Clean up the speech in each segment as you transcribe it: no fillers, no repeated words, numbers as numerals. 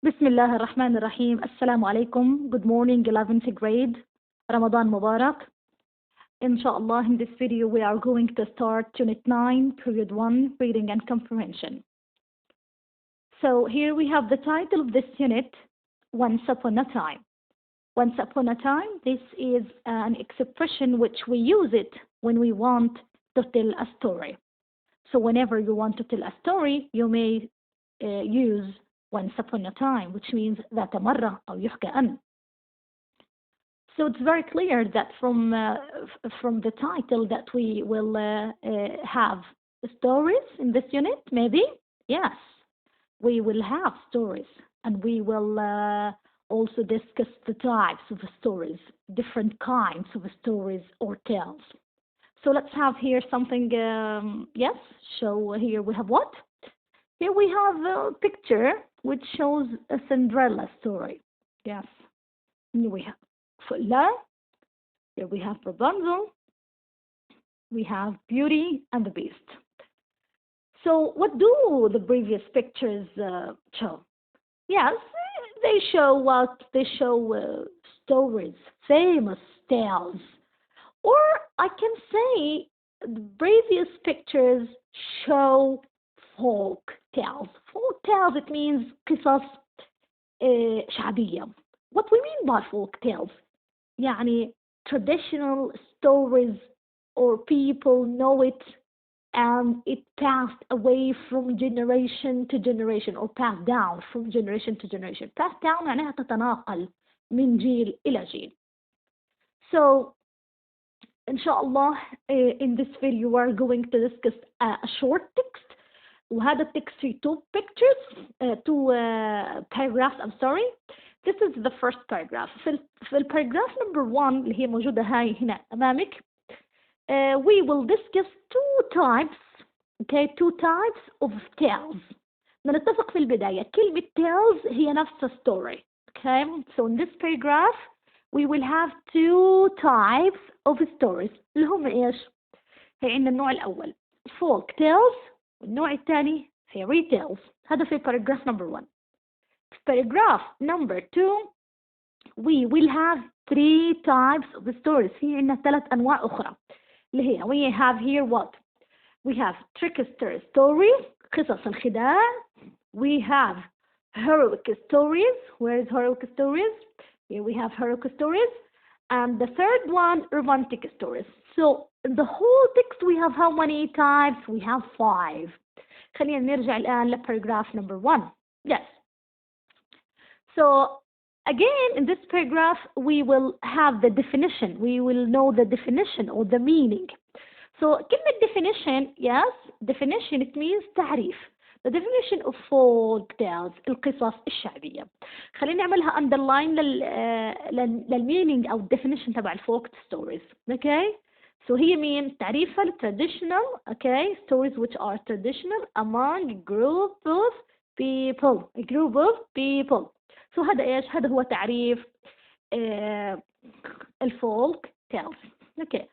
بسم الله الرحمن الرحيم. السلام عليكم. Good morning 11th grade. Ramadan Mubarak. Inshallah, in this video we are going to start Unit 9, Period 1, Reading and Comprehension. So here we have the title of this unit, Once Upon a Time. Once upon a time, this is an expression which we use it when we want to tell a story. So whenever you want to tell a story, you may use once upon a time, which means ذات مرة أو يحكى عن. So it's very clear that from the title that we will have stories in this unit, maybe? Yes, we will have stories, and we will also discuss the types of stories, different kinds of stories or tales. So let's have here something, yes, so here we have what? Here we have a picture which shows a Cinderella story. Yes. Here we have Fulla. Here we have Rapunzel. We have Beauty and the Beast. So what do the previous pictures show? Yes, they show what? They show stories, famous tales. Or I can say the previous pictures show folk tales. Folk tales, it means قصص شعبية. What we mean by folk tales? يعني traditional stories or people know it and it passed away from generation to generation or passed down from generation to generation. Passed down معناها تتناقل من جيل إلى جيل. So inshallah in this video we are going to discuss a short text. وهذا التكست فيه two pictures, two paragraphs, I'm sorry. This is the first paragraph. في الباراجراف number 1 اللي هي موجودة هاي هنا أمامك, we will discuss two types of tales. نتفق في البداية كلمة tales هي نفسها story. Okay, so in this paragraph we will have two types of stories اللي هم إيش؟ هي عندنا النوع الأول folk tales والنوع الثاني fairy tales. هذا في paragraph number 1. في paragraph number 2 we will have three types of stories. في عندنا 3 أنواع أخرى اللي هي we have here what? We have trickster stories, قصص الخداع. We have heroic stories. Where is heroic stories? Here we have heroic stories. And the third one, romantic stories. So in the whole text we have how many types? We have 5. خلينا نرجع الآن paragraph number 1. Yes. So again in this paragraph we will have the definition. We will know the definition or the meaning. So كلمة definition, yes, definition it means تعريف. The definition of folk tales, القصص الشعبية. خلينا نعملها underline للmeaning أو definition تبع folk stories. Okay? So هي mean تعريفها traditional, okay, stories which are traditional among a group of people. So هذا إيش؟ هذا هو تعريف الfolk tales. Okay.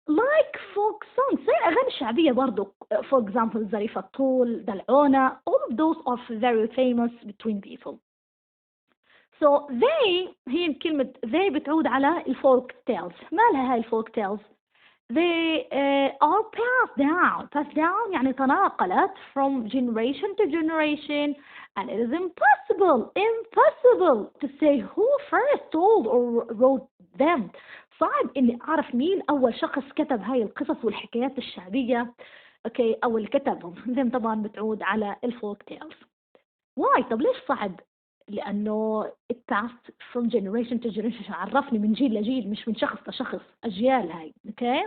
Like folk songs, زي الأغاني الشعبية برضو. For example, ظريف الطول, دلعونة, all of those are very famous between people. So they, هي كلمة they بتعود على الfolk tales. ما لها هاي الfolk tales? They are passed down يعني تناقلت from generation to generation, and it is impossible to say who first told or wrote them. صعب إني أعرف مين أول شخص كتب هاي القصص والحكايات الشعبية. أوكي, أو اللي كتبهم. زين طبعا بتعود على الفولك تيلز. واي طب ليش صعب؟ لأنه it passed from generation to generation. عرفني من جيل لجيل مش من شخص لشخص, أجيال هاي. أوكي,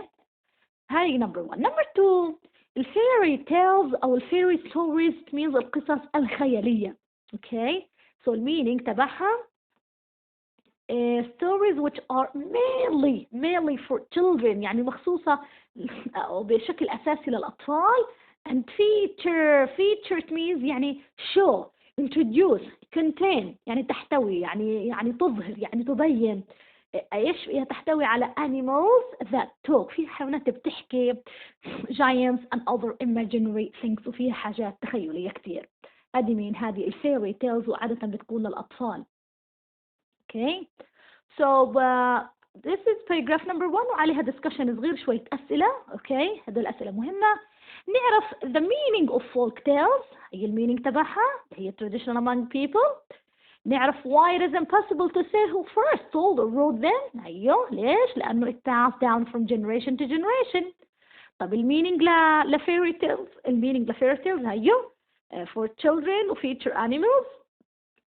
هاي number 1. number 2 الفيري تيلز أو الفيري ستوريز means القصص الخيالية. أوكي, so المينينج تبعها stories which are mainly for children, يعني مخصوصة أو بشكل أساسي للأطفال. and feature means يعني show, introduce, contain يعني تحتوي, يعني تظهر, يعني تبين. ايش هي؟ تحتوي على animals that talk, في حيوانات بتحكي, giants and other imaginary things, وفيها حاجات تخيلية كتير. ادي مين؟ هذه الفيري تيلز، وعادة بتكون للأطفال. اوكي. So this is paragraph number 1 وعليها discussion صغير، شوية أسئلة. اوكي، هذول أسئلة مهمة. نعرف the meaning of folk tales، هي المينينج تبعها، هي traditional among people. نعرف why it is impossible to say who first told or wrote them. أيوه، ليش؟ لأنه it passed down from generation to generation. طب المينينج لفيري تيلز، المينينج لفيري تيلز أيوه for children و future animals.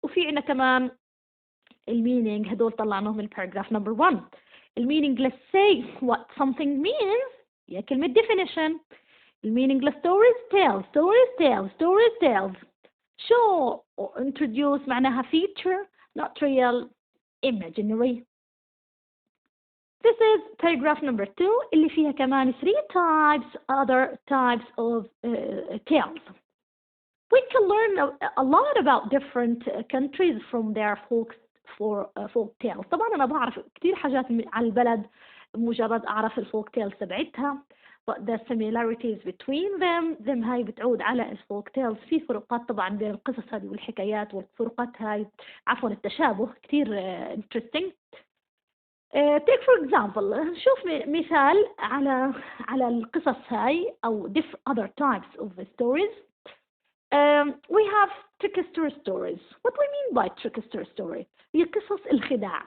وفي عنا كمان المينينج، هدول طلعناهم من paragraph number 1. المينينج let's say what something means، هي كلمة definition. المينينج لstories tales، stories tales، stories tales. show or introduce معناها feature not real imaginary. This is paragraph number 2 اللي فيها كمان 3 types other types of tales. We can learn a lot about different countries from their folk tales. طبعا أنا بعرف كتير حاجات على البلد مجرد أعرف الفولك تيلز تبعتها. but the similarities between them هاي بتعود على الفولك تيلز. في فروقات طبعا بين القصص هذه والحكايات، والفروقات هاي عفوا التشابه كتير interesting. take for example، نشوف مثال على القصص هاي أو other types of stories. We have trickster stories. What do we mean by trickster story؟ هي قصص الخداع.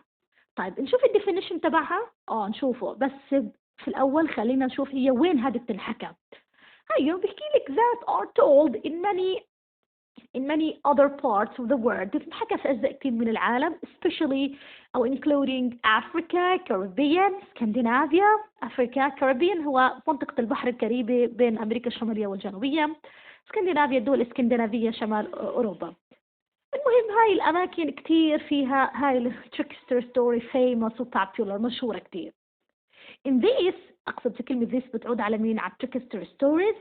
طيب نشوف الديفينيشن تبعها. نشوفه، بس في الأول خلينا نشوف هي وين هذه بتنحكى. هيو بيحكي لك that are told in many other parts of the world. بتنحكى في أجزاء كثير من العالم especially أو including Africa, Caribbean, Scandinavia. أفريقيا Caribbean هو منطقة البحر الكاريبي بين أمريكا الشمالية والجنوبية. اسكندنافيا الدول الاسكندنافية شمال أوروبا. المهم هاي الأماكن كتير فيها هاي التريكستر ستوري famous و popular، مشهورة كتير. in this، أقصد في كلمة this بتعود على مين؟ على trickster stories.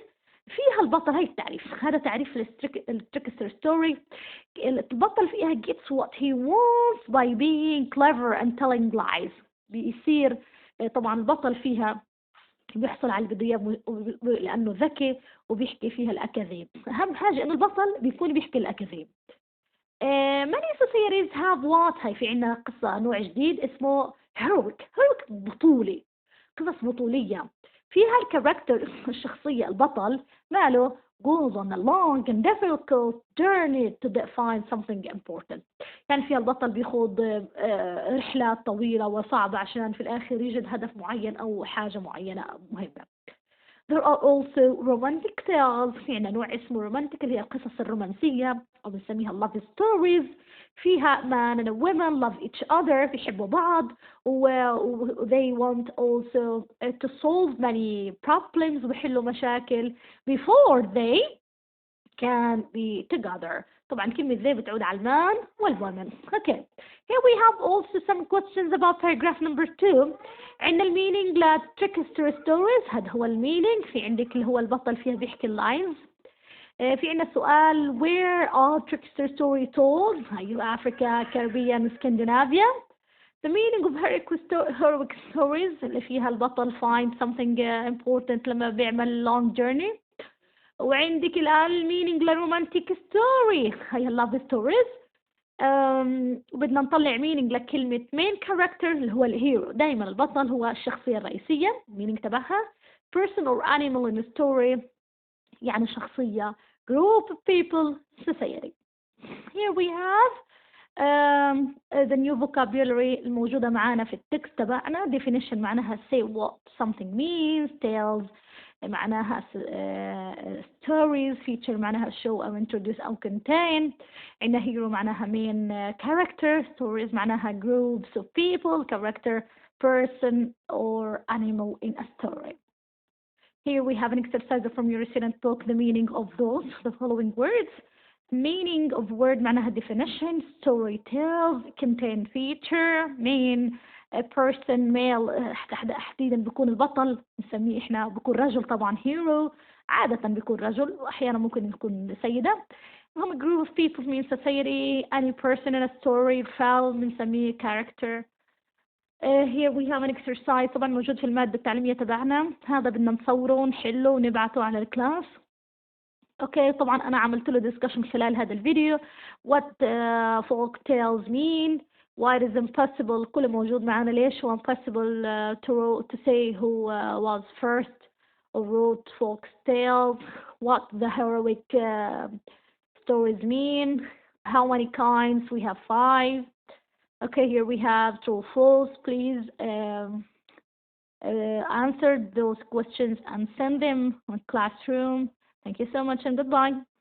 فيها البطل، هاي التعريف، هذا تعريف التريكستر ستوري. البطل فيها gets what he wants by being clever and telling lies. بيصير طبعا البطل فيها بيحصل على اللي بده اياه لأنه ذكي وبيحكي فيها الأكاذيب. أهم حاجة إنه البطل بيكون بيحكي الأكاذيب. many societies have what، هاي في عنا قصة نوع جديد اسمه heroic بطولي، قصص بطولية فيها الكاركتر الشخصية البطل ماله goes on a long and difficult journey to find something important. يعني فيها البطل بيخوض رحلات طويلة وصعبة عشان في الآخر يجد هدف معين أو حاجة معينة مهمة. There are also romantic tales. في عنا نوع اسمه romantic اللي هي القصص الرومانسية أو بنسميها love stories. فيها man and women love each other، بيحبوا بعض و they want also to solve many problems وبيحلوا مشاكل before they can be together. طبعا كلمة they بتعود على المان والwomen. Okay. Here we have also some questions about paragraph number 2. عندنا المينينج ل trickster stories، هذا هو المينينج. في عندك اللي هو البطل فيها بيحكي اللاينز. في عندنا سؤال where are trickster story told؟ هي Africa, Caribbean, Scandinavia. The meaning of heroic stories اللي فيها البطل find something important لما بيعمل long journey. وعندك الآن المينينج للرومانتيك ستوري، هي اللاف ستوريز. وبدنا نطلع مينينج لكلمة main character اللي هو الهيرو. دايما البطل هو الشخصية الرئيسية، مينينج تبعها person or animal in a story يعني شخصية group of people society. Here we have the new vocabulary الموجودة معانا في التكست تبعنا. definition معناها say what something means. tales معناها stories. feature معناها show أو introduce أو contain. عندنا hero معناها main character. stories معناها groups of people. character person or animal in a story. Here we have an exercise from your recent book, the meaning of those, the following words. meaning of word معناها definition. story tells contain feature main person male. تحديدا بيكون البطل نسميه احنا بيكون رجل طبعا hero، عادة بيكون رجل وأحيانا ممكن يكون سيدة. هم group of people mean society. any person in a story file بنسميه character. Here we have an exercise طبعا موجود في المادة التعليمية تبعنا. هذا بدنا نصوره ونحله ونبعته على الكلاس. اوكي طبعا انا عملت له discussion خلال هذا الفيديو. what folk tales mean, why it is impossible، كله موجود معنا. ليش هو impossible to say who was first or wrote folk tales, what the heroic stories mean, how many kinds we have, 5. Okay, here we have true false. Please answer those questions and send them on classroom. Thank you so much and goodbye.